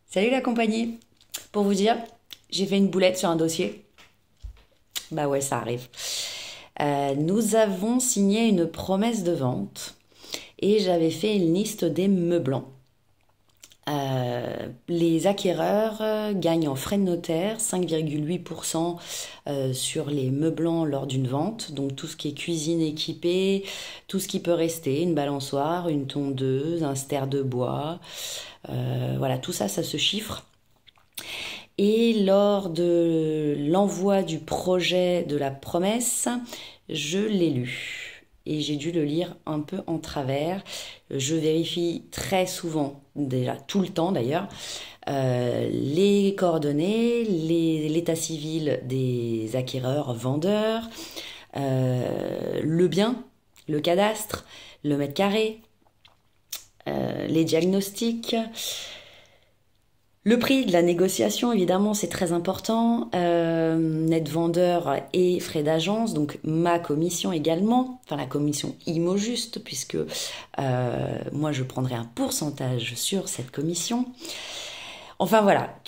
Salut la compagnie. Pour vous dire, j'ai fait une boulette sur un dossier. Bah ouais, ça arrive. Nous avons signé une promesse de vente et j'avais fait une liste des meublants. Les acquéreurs gagnent en frais de notaire 5,8% sur les meublants lors d'une vente. Donc tout ce qui est cuisine équipée, tout ce qui peut rester, une balançoire, une tondeuse, un stère de bois. Voilà, tout ça, ça se chiffre. Et lors de l'envoi du projet de la promesse, je l'ai lu. Et j'ai dû le lire un peu en travers. Je vérifie très souvent, déjà tout le temps d'ailleurs, les coordonnées, l'état civil des acquéreurs, vendeurs, le bien, le cadastre, le mètre carré, les diagnostics. Le prix de la négociation, évidemment, c'est très important. Net vendeur et frais d'agence, donc ma commission également, enfin la commission IMO juste, puisque moi je prendrai un pourcentage sur cette commission. Enfin voilà,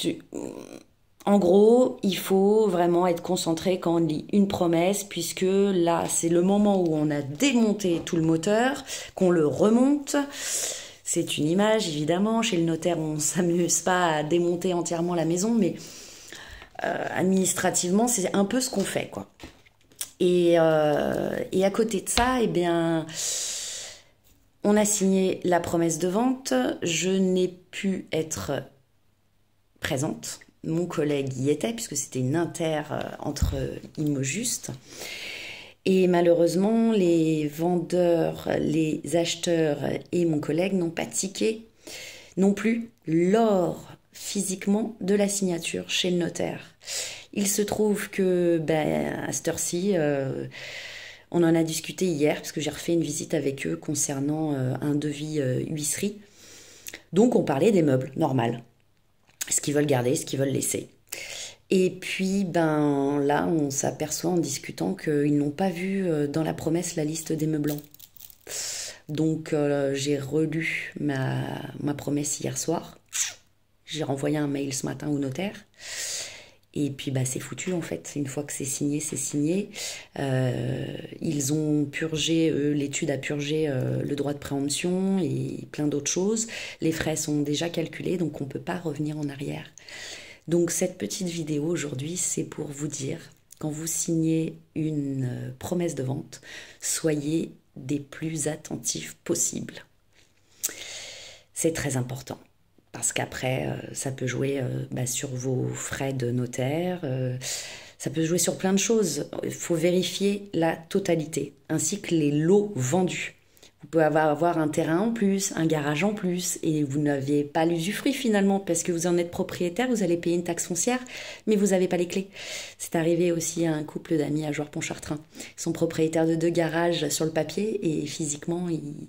en gros, il faut vraiment être concentré quand on lit une promesse, puisque là, c'est le moment où on a démonté tout le moteur, qu'on le remonte. C'est une image, évidemment. Chez le notaire, on ne s'amuse pas à démonter entièrement la maison, mais administrativement, c'est un peu ce qu'on fait, quoi. Et à côté de ça, eh bien, on a signé la promesse de vente. Je n'ai pu être présente. Mon collègue y était, puisque c'était une inter entre Immojuste. Et malheureusement, les vendeurs, les acheteurs et mon collègue n'ont pas tiqué non plus lors physiquement de la signature chez le notaire. Il se trouve que à cette heure-ci, on en a discuté hier parce que j'ai refait une visite avec eux concernant un devis huisserie. Donc on parlait des meubles, normal. Ce qu'ils veulent garder, ce qu'ils veulent laisser. Et puis, là, on s'aperçoit en discutant qu'ils n'ont pas vu dans la promesse la liste des meublants. Donc, j'ai relu ma promesse hier soir. J'ai renvoyé un mail ce matin au notaire. Et puis, c'est foutu, en fait. Une fois que c'est signé, c'est signé. Ils ont purgé, l'étude a purgé le droit de préemption et plein d'autres choses. Les frais sont déjà calculés, donc on ne peut pas revenir en arrière. Donc cette petite vidéo aujourd'hui, c'est pour vous dire, quand vous signez une promesse de vente, soyez des plus attentifs possibles. C'est très important, parce qu'après, ça peut jouer sur vos frais de notaire, ça peut jouer sur plein de choses. Il faut vérifier la totalité, ainsi que les lots vendus. Vous pouvez avoir un terrain en plus, un garage en plus, et vous n'avez pas l'usufruit finalement, parce que vous en êtes propriétaire, vous allez payer une taxe foncière, mais vous n'avez pas les clés. C'est arrivé aussi à un couple d'amis à Jouarre-Pontchartrain. Ils sont propriétaires de 2 garages sur le papier, et physiquement, ils ne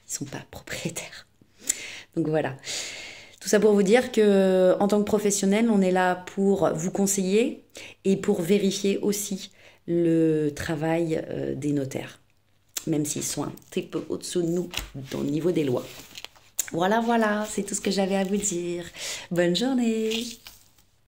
sont pas propriétaires. Donc voilà. Tout ça pour vous dire que, en tant que professionnel, on est là pour vous conseiller et pour vérifier aussi le travail des notaires, même s'ils sont un petit peu au-dessous de nous au niveau des lois. Voilà, c'est tout ce que j'avais à vous dire. Bonne journée!